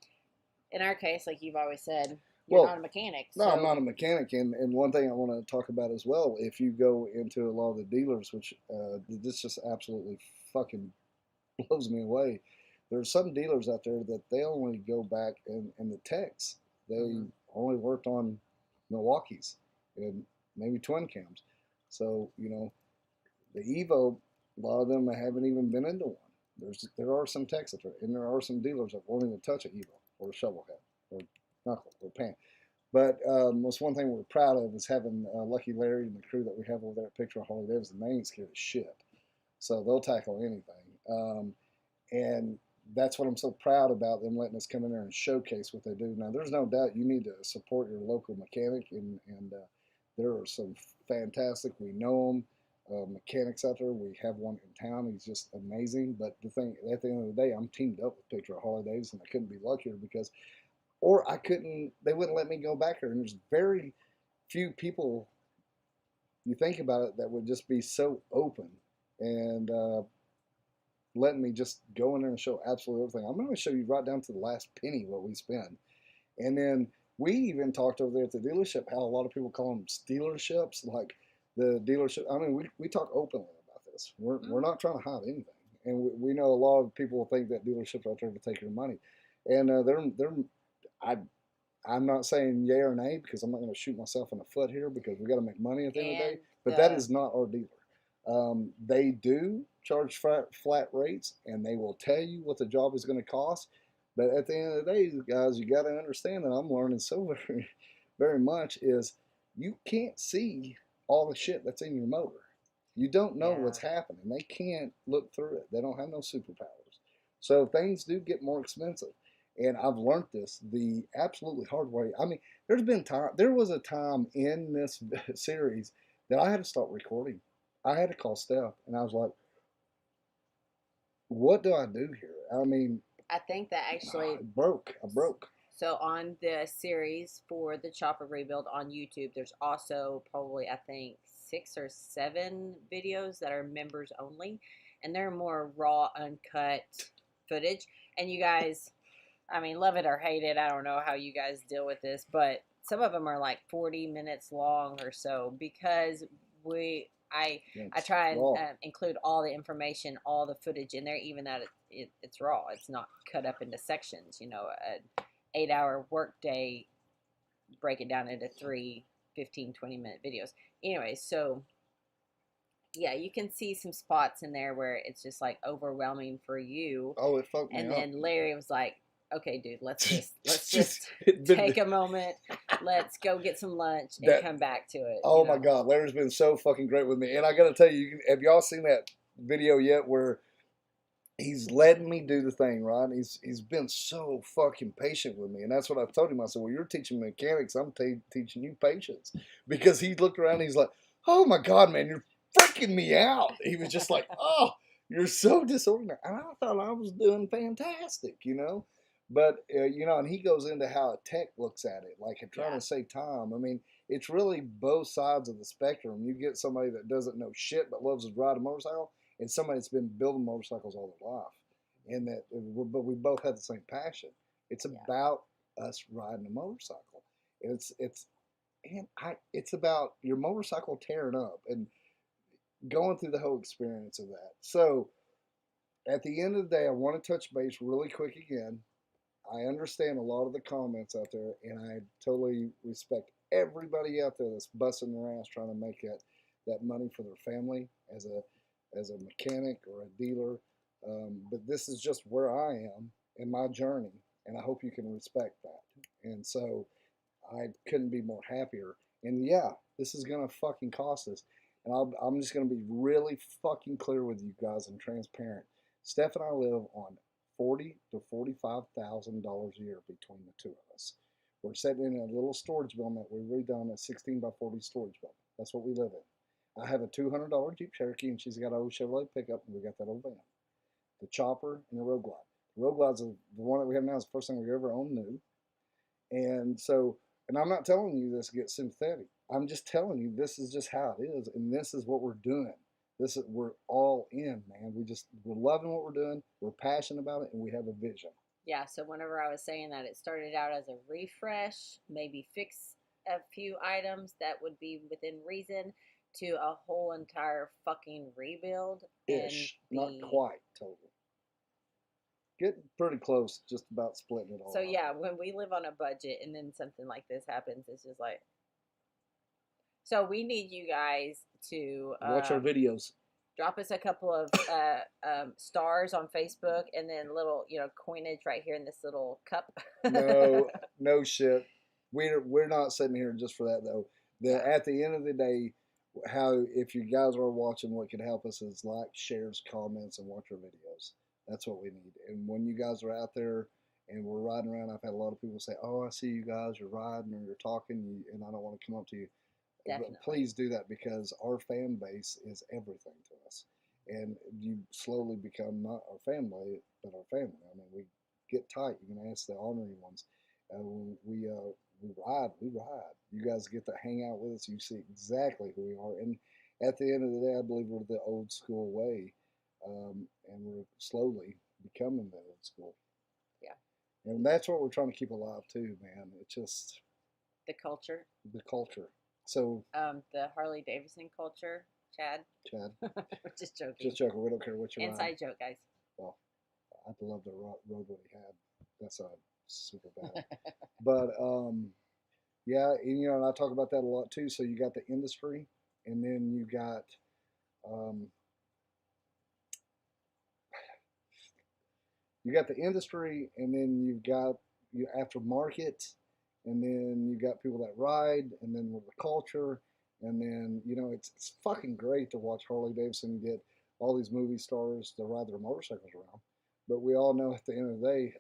in our case, like you've always said, you're not a mechanic. No, I'm not a mechanic. And one thing I want to talk about as well, if you go into a lot of the dealers, which this just absolutely fucking blows me away. There's some dealers out there that they only go back and the techs. They only worked on Milwaukee's and maybe twin cams. So, the Evo, a lot of them haven't even been into one. There are some techs out there, and there are some dealers that won't even touch an Evo or a shovel head or knuckle or pan. But what's one thing we're proud of is having Lucky Larry and the crew that we have over there at Picture Harley Davidson. They ain't scared of shit. So they'll tackle anything. And that's what I'm so proud about, them letting us come in there and showcase what they do. Now, there's no doubt you need to support your local mechanic, and there are some fantastic, we know them, mechanics out there. We have one in town. He's just amazing. But the thing, at the end of the day, I'm teamed up with Picture Harley Davidson. I couldn't be luckier they wouldn't let me go back there. And there's very few people, you think about it, that would just be so open and letting me just go in there and show absolutely everything. I'm going to show you right down to the last penny what we spend. And then we even talked over there at the dealership how a lot of people call them stealerships, like the dealership. I mean, we talk openly about this. We're not trying to hide anything. And we know a lot of people think that dealerships are trying to take your money. And I'm not saying yay or nay because I'm not going to shoot myself in the foot here because we got to make money at the end of the day. But that is not our dealer. They do charge flat rates, and they will tell you what the job is going to cost. But at the end of the day, guys, you got to understand that I'm learning so very, very much is you can't see all the shit that's in your motor. You don't know what's happening. They can't look through it. They don't have no superpowers. So things do get more expensive. And I've learned this the absolutely hard way. I mean, there was a time in this series that I had to stop recording. I had to call Steph, and I was like, "What do I do here?" I mean, I think that actually, I broke. I broke. so on the series for the Chopper Rebuild on YouTube, there's also probably, I think, 6 or 7 videos that are members only, and they're more raw, uncut footage. And you guys, I mean, love it or hate it, I don't know how you guys deal with this, but some of them are like 40 minutes long or so because I It's try and raw. include all the information, all the footage in there, even that it's raw. It's not cut up into sections. You know, an 8-hour workday, break it down into 3 15, 20-minute videos. Anyway, so yeah, you can see some spots in there where it's just like overwhelming for you. Oh, it fucked me And up. then Larry was like, "Okay, dude, let's just Just take a moment. Let's go get some lunch and come back to it." Oh you know? my God, Larry's been so fucking great with me, and I got to tell you, have y'all seen that video yet where he's letting me do the thing, right? He's been so fucking patient with me, and that's what I've told him. I said, "Well, you're teaching mechanics. I'm teaching you patience," because he looked around, and he's like, "Oh my God, man, you're freaking me out." He was just like, "Oh, you're so disorganized," and I thought I was doing fantastic, you know. But you know, and he goes into how a tech looks at it, like trying Yeah. to save time. I mean, it's really both sides of the spectrum. You get somebody that doesn't know shit but loves to ride a motorcycle, and somebody that's been building motorcycles all their life, and but we both have the same passion. It's Yeah. about us riding a motorcycle. It's it's about your motorcycle tearing up and going through the whole experience of that. So at the end of the day, I want to touch base really quick again. I understand a lot of the comments out there, and I totally respect everybody out there that's busting their ass trying to make that money for their family as a mechanic or a dealer. But this is just where I am in my journey, and I hope you can respect that. And so I couldn't be more happier. And yeah, this is gonna fucking cost us. And I'm just gonna be really fucking clear with you guys and transparent. Steph and I live on $40,000 to $45,000 a year between the two of us. We're sitting in a little storage building that we redone, a 16 by 40 storage building. That's what we live in. I have a $200 Jeep Cherokee, and she's got an old Chevrolet pickup, and we got that old van. The chopper and the Road Glide. The Road Glide's the one that we have now is the first thing we ever owned new. And so, and I'm not telling you this to get sympathetic. I'm just telling you this is just how it is, and this is what we're doing. We're all in, man. We're loving what we're doing. We're passionate about it, and we have a vision. Yeah, so whenever I was saying that, it started out as a refresh, maybe fix a few items that would be within reason, to a whole entire fucking rebuild. Ish, not quite total. Getting pretty close, just about splitting it all. So up. yeah, when we live on a budget and then something like this happens, it's just like. So we need you guys to watch our videos. Drop us a couple of stars on Facebook, and then little coinage right here in this little cup. No shit. We're not sitting here just for that though. At the end of the day, if you guys are watching, what can help us is like, shares, comments, and watch our videos. That's what we need. And when you guys are out there and we're riding around, I've had a lot of people say, "Oh, I see you guys. You're riding or you're talking, and I don't want to come up to you." Definitely. But please do that, because our fan base is everything to us, and you slowly become not our family but our family. I mean, we get tight. You can ask the Ornery Ones. We ride. You guys get to hang out with us. You see exactly who we are, and at the end of the day, I believe we're the old school way, and we're slowly becoming the old school. Yeah. And that's what we're trying to keep alive too, man. It's just the culture. So the Harley Davidson culture, Chad. Just joking. Just joking. We don't care what you're inside joke, guys. Well, I'd love to rode what he had. That's super bad. But yeah, and, and I talk about that a lot too. So you got the industry, and then you got the industry, and then you've got aftermarket, and then you got people that ride, and then with the culture, and then it's fucking great to watch Harley Davidson get all these movie stars to ride their motorcycles around. But we all know at the end of the day,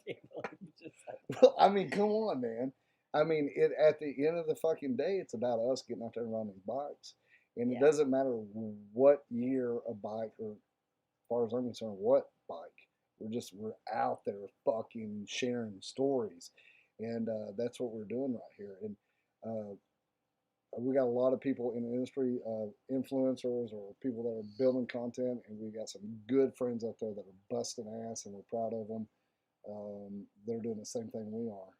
can't believe you just said that. Well, I mean, come on, man. I mean, at the end of the fucking day, it's about us getting out there and riding these bikes. And it Yeah. doesn't matter what year a bike, or as far as I'm concerned, what bike. We're out there fucking sharing stories. And that's what we're doing right here. And uh, we got a lot of people in the industry, influencers or people that are building content, and we got some good friends out there that are busting ass, and we're proud of them. They're doing the same thing we are,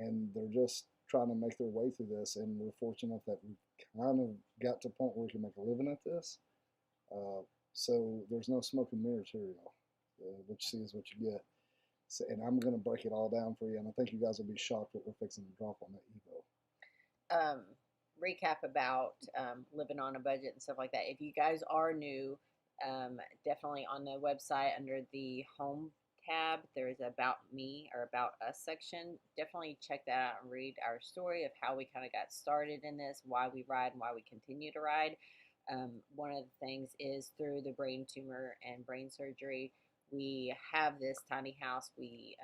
and they're just trying to make their way through this. And we're fortunate that we kind of got to a point where we can make a living at this. So there's no smoke and mirrors here, y'all. What you see is what you get. So, and I'm going to break it all down for you, and I think you guys will be shocked what we're fixing to drop on that Evo. Recap about living on a budget and stuff like that. If you guys are new, definitely on the website under the home tab, there's About Me or About Us section. Definitely check that out and read our story of how we kind of got started in this, why we ride and why we continue to ride. One of the things is through the brain tumor and brain surgery, we have this tiny house. We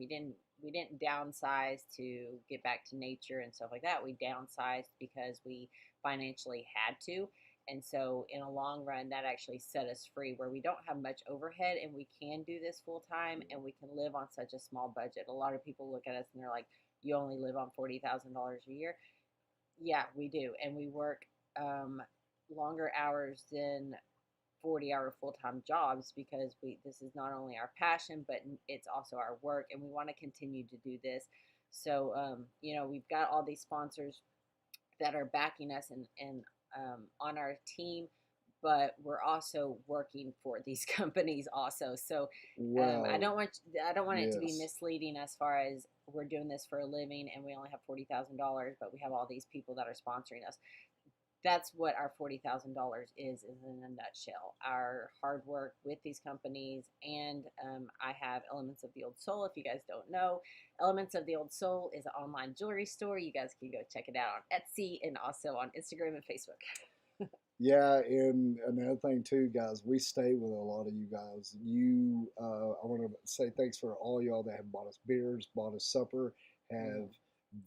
didn't downsize to get back to nature and stuff like that. We downsized because we financially had to. And so in a long run, that actually set us free where we don't have much overhead and we can do this full time and we can live on such a small budget. A lot of people look at us and they're like, you only live on $40,000 a year. Yeah, we do. And we work longer hours than 40-hour full-time jobs because this is not only our passion, but it's also our work, and we want to continue to do this. So we've got all these sponsors that are backing us and on our team, but we're also working for these companies also. So I don't want it to be Yes. misleading as far as we're doing this for a living and we only have $40,000, but we have all these people that are sponsoring us. That's what our $40,000 is in a nutshell. Our hard work with these companies, and I have Elements of the Old Soul. If you guys don't know, Elements of the Old Soul is an online jewelry store. You guys can go check it out on Etsy and also on Instagram and Facebook. Yeah, and another thing too, guys, we stay with a lot of you guys. I want to say thanks for all y'all that have bought us beers, bought us supper, have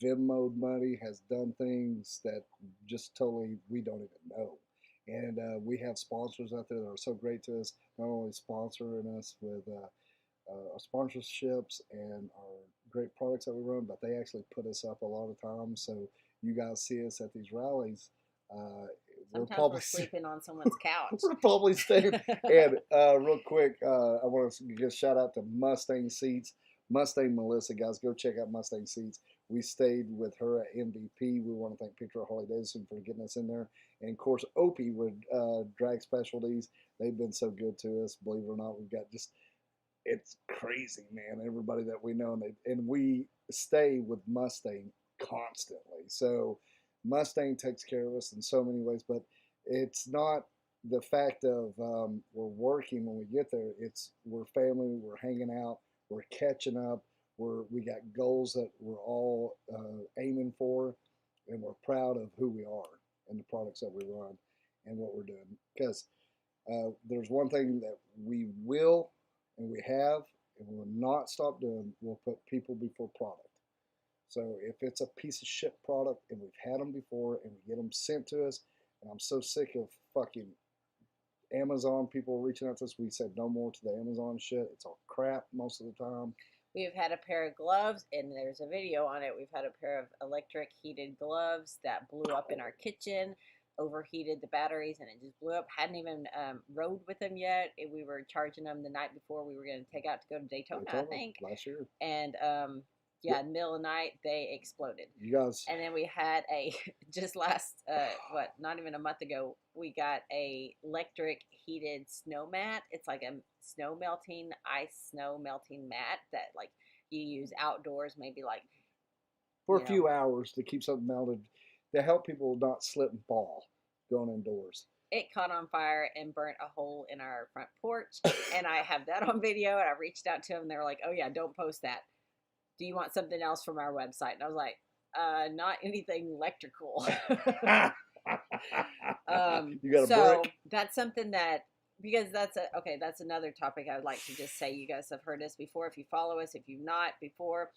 Venmo'd money, has done things that just totally we don't even know. And we have sponsors out there that are so great to us, not only sponsoring us with our sponsorships and our great products that we run, but they actually put us up a lot of times. So you guys see us at these rallies. Sometimes we're sleeping on someone's couch. We're probably staying. And real quick, I want to give a shout out to Mustang Seats. Mustang Melissa, guys, go check out Mustang Seats. We stayed with her at MVP. We want to thank Peter Harley Davidson for getting us in there. And of course, Opie with Drag Specialties. They've been so good to us. Believe it or not, we've got it's crazy, man. Everybody that we know, and we stay with Mustang constantly. So Mustang takes care of us in so many ways, but it's not the fact of we're working when we get there. It's we're family, we're hanging out, we're catching up, we got goals that we're all aiming for, and we're proud of who we are and the products that we run and what we're doing. Because there's one thing that we will and we have and will not stop doing. We'll put people before product. So if it's a piece of shit product and we've had them before and we get them sent to us, and I'm so sick of fucking Amazon people reaching out to us, we said no more to the Amazon shit. It's all crap most of the time. We've had a pair of gloves, and there's a video on it. We've had a pair of electric heated gloves that blew up in our kitchen, overheated the batteries, and it just blew up. Hadn't even rode with them yet. We were charging them the night before we were going to take out to go to Daytona, I think. Last year. And in the middle of the night, they exploded. You guys. And then we had just last, not even a month ago, we got a electric heated snow mat. It's like a snow melting mat that like you use outdoors, maybe like for a few hours to keep something melted, to help people not slip and fall going indoors. It caught on fire and burnt a hole in our front porch. And I have that on video, and I reached out to them, and they were like, oh yeah, don't post that. Do you want something else from our website? And I was like, not anything electrical. You got a brick? That's something that because that's another topic I'd like to just say. You guys have heard us before. If you follow us, if you've not before,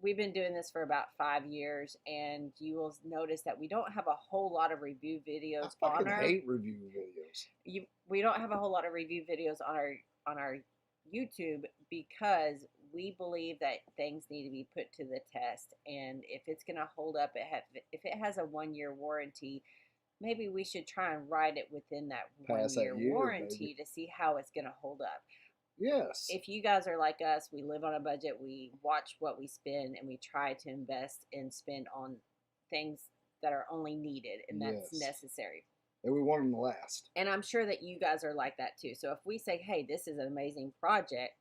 we've been doing this for about 5 years, and you will notice that we don't have a whole lot of review videos I on fucking our. hate review videos. We don't have a whole lot of review videos on our YouTube because we believe that things need to be put to the test, and if it's going to hold up, if it has a 1 year warranty, maybe we should try and ride it within that Past 1 year that year, warranty baby. to see how it's going to hold up. Yes. If you guys are like us, we live on a budget, we watch what we spend, and we try to invest and spend on things that are only needed and that's Yes. necessary. And we want them to last. And I'm sure that you guys are like that too. So if we say, hey, this is an amazing product,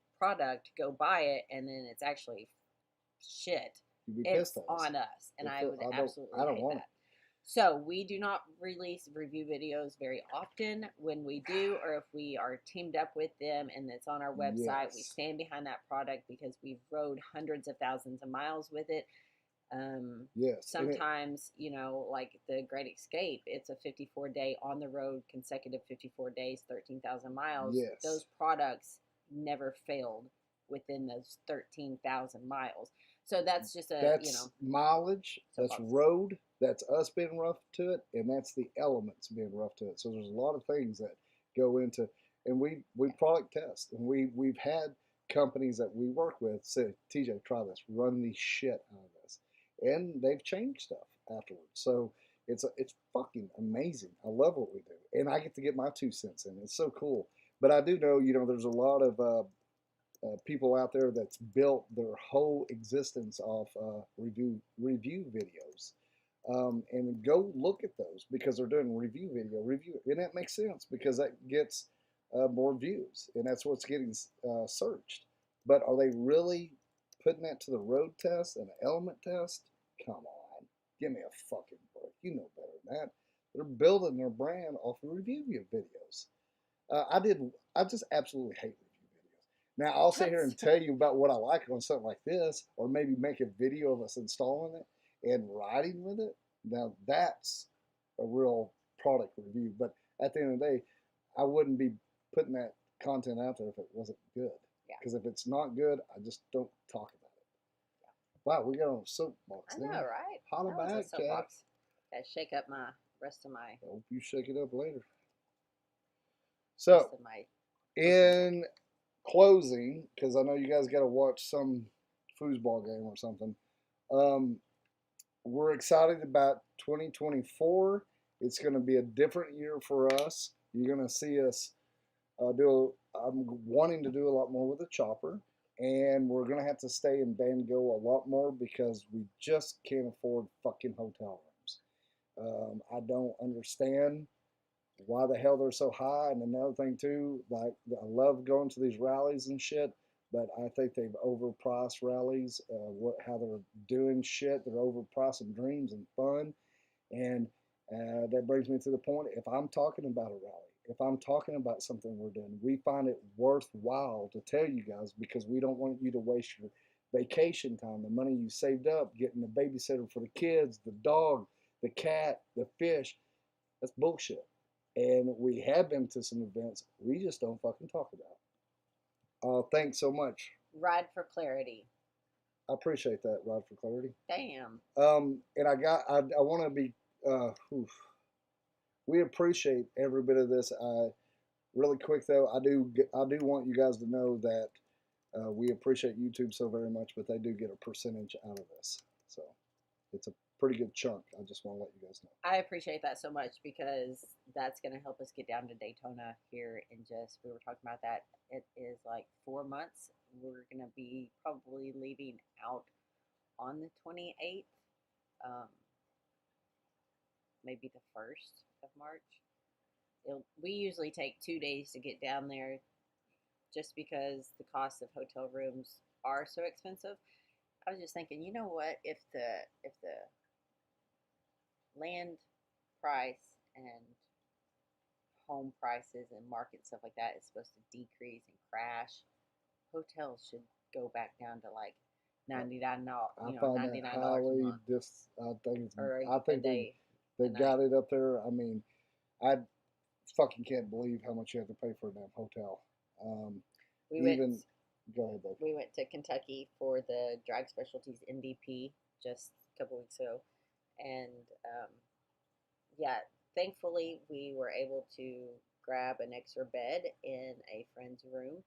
go buy it, and then it's actually shit, You'd be it's pissed at on us. And I would absolutely I don't hate want that. So we do not release review videos very often. When we do, or if we are teamed up with them and it's on our website, we Yes. stand behind that product because we've rode hundreds of thousands of miles with it. Yes. Sometimes, like the Great Escape, it's a 54-day on the road, consecutive 54 days, 13,000 miles. Yes. Those products never failed within those 13,000 miles. So that's just that's mileage, that's box. road, that's us being rough to it, and that's the elements being rough to it. So there's a lot of things that go into, and we product test, and we've had companies that we work with say, TJ, try this, run the shit out of this, and they've changed stuff afterwards. So it's fucking amazing. I love what we do, and I get to get my 2 cents in. It's so cool. But I do know, there's a lot of people out there that's built their whole existence off review videos. And go look at those because they're doing review, and that makes sense because that gets more views, and that's what's getting searched. But are they really putting that to the road test and the element test? Come on, give me a fucking break. You know better than that. They're building their brand off of review videos. I just absolutely hate review videos. Now I'll sit here and tell you about what I like on something like this, or maybe make a video of us installing it and riding with it. Now that's a real product review. But at the end of the day, I wouldn't be putting that content out there if it wasn't good. Yeah. Because if it's not good, I just don't talk about it. Yeah. Wow, we got on a soapbox. I know, right? Holla back, Cat. Gotta shake up my rest of my. I hope you shake it up later. So, in closing, because I know you guys got to watch some foosball game or something, we're excited about 2024. It's going to be a different year for us. You're going to see us I'm wanting to do a lot more with the chopper, and we're going to have to stay in Bango a lot more because we just can't afford fucking hotel rooms. I don't understand why the hell they're so high. And another thing too, like I love going to these rallies and shit, but I think they've overpriced rallies. How they're doing shit, they're overpricing dreams and fun, and that brings me to the point. If I'm talking about a rally, if I'm talking about something we're doing, we find it worthwhile to tell you guys because we don't want you to waste your vacation time, the money you saved up, getting the babysitter for the kids, the dog, the cat, the fish. That's bullshit. And we have been to some events we just don't fucking talk about. Thanks so much. Ride for Clarity. I appreciate that, Ride for Clarity. Damn. And I want to be, we appreciate every bit of this. Really quick though, I do want you guys to know that we appreciate YouTube so very much, but they do get a percentage out of this. So it's a pretty good chunk. I just want to let you guys know. I appreciate that so much because that's going to help us get down to Daytona here in we were talking about that. It is like 4 months. We're going to be probably leaving out on the 28th, maybe the 1st of March. We usually take 2 days to get down there just because the cost of hotel rooms are so expensive. I was just thinking, you know what, if the land price and home prices and market stuff like that is supposed to decrease and crash, hotels should go back down to like $99. I find that highly I think they've got it up there. I mean, fucking can't believe how much you have to pay for a damn hotel. We Even went. go ahead, Dave. We went to Kentucky for the Drag Specialties NDP just a couple weeks ago, and yeah, thankfully we were able to grab an extra bed in a friend's room,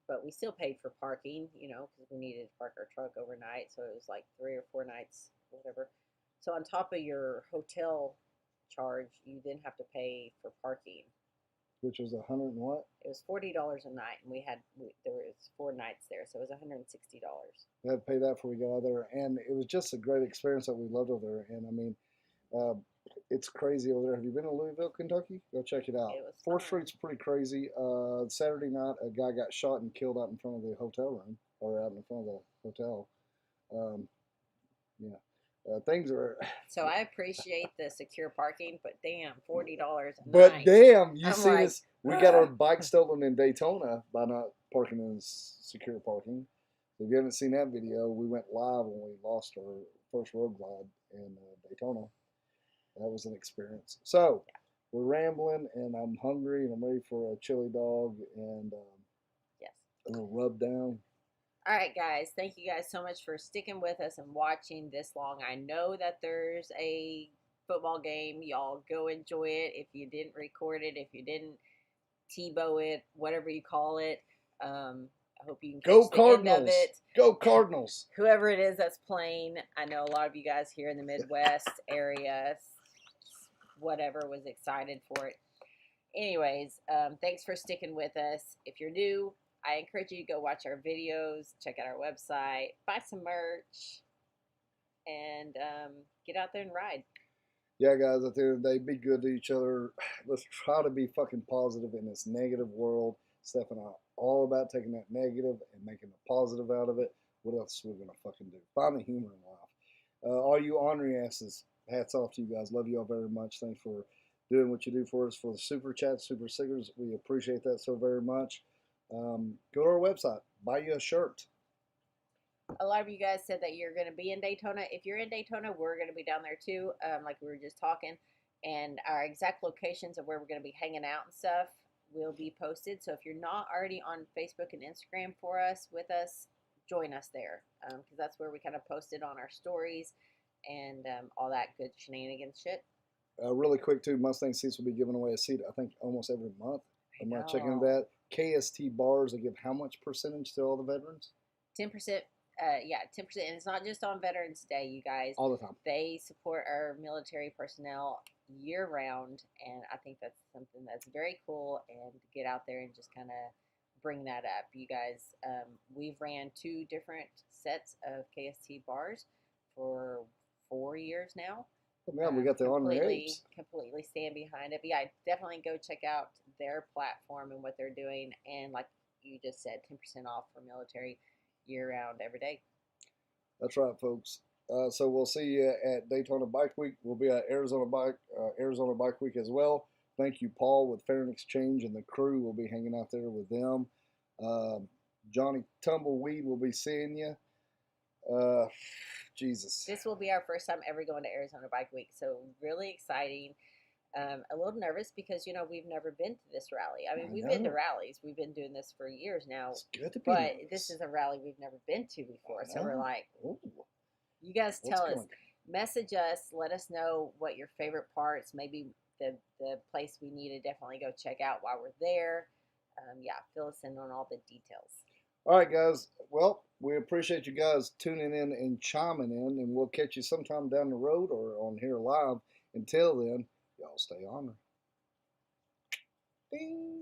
but we still paid for parking, because we needed to park our truck overnight, so it was like 3 or 4 nights, whatever. So on top of your hotel charge, you then have to pay for parking. Which was 100 and what? It was $40 a night, and there was 4 nights there, so it was $160. We had to pay that before we got out there, and it was just a great experience that we loved over there. And I mean, uh, it's crazy over there. Have you been to Louisville, Kentucky? Go check it out. It was Fourth fun. Street's pretty crazy. Saturday night, a guy got shot and killed out in front of the hotel room, or out in front of the hotel. Yeah, things are. So I appreciate the secure parking, but damn, $40 a But night. damn, you I'm see like, this? We got our bike stolen in Daytona by not parking in secure parking. If you haven't seen that video, we went live when we lost our first road glide in Daytona. That was an experience. So we're rambling, and I'm hungry, and I'm ready for a chili dog and yes. a little rub down. All right, guys. Thank you guys so much for sticking with us and watching this long. I know that there's a football game. Y'all go enjoy it. If you didn't record it, if you didn't Tebow it, whatever you call it, I hope you can catch Go the Cardinals! end of it. Go Cardinals! Whoever it is that's playing, I know a lot of you guys here in the Midwest area, whatever, was excited for it. Anyways, thanks for sticking with us. If you're new, I encourage you to go watch our videos, check out our website, buy some merch, and get out there and ride. Yeah, guys, at the end of the day, be good to each other. Let's try to be fucking positive in this negative world. Steph and I are all about taking that negative and making a positive out of it. What else are we going to fucking do? Find the humor in life. All you ornery asses, hats off to you guys. Love you all very much. Thanks for doing what you do for us for the super chat, super stickers. We appreciate that so very much. Go to our website, buy you a shirt. A lot of you guys said that you're going to be in Daytona. If you're in Daytona, we're going to be down there too, like we were just talking. And our exact locations of where we're going to be hanging out and stuff will be posted. So if you're not already on Facebook and Instagram with us, join us there, because that's where we kind of post it on our stories and all that good shenanigans shit. Really quick too, Mustang Seats will be giving away a seat, I think, almost every month. I'm not checking into that. KST bars, they give how much percentage to all the veterans? 10%. 10%. And it's not just on Veterans Day, you guys. All the time. They support our military personnel year round, and I think that's something that's very cool, and to get out there and just kind of bring that up. You guys, we've ran 2 different sets of KST bars for 4 years now. Yeah, we got the honorary completely stand behind it. But yeah, definitely go check out their platform and what they're doing. And like you just said, 10% off for military year round every day. That's right, folks. So we'll see you at Daytona Bike Week. We'll be at Arizona Bike Week as well. Thank you, Paul, with Fair and Exchange, and the crew will be hanging out there with them. Johnny Tumbleweed will be seeing you. Jesus. This will be our first time ever going to Arizona Bike Week, so really exciting. A little nervous because, we've never been to this rally. I mean, we've been to rallies. We've been doing this for years now. It's good to be But nervous. This is a rally we've never been to before. So we're like, ooh. You guys tell us, message us, let us know what your favorite parts, maybe the place we need to definitely go check out while we're there. Fill us in on all the details. All right, guys. Well, we appreciate you guys tuning in and chiming in, and we'll catch you sometime down the road or on here live. Until then, y'all stay on. Ding.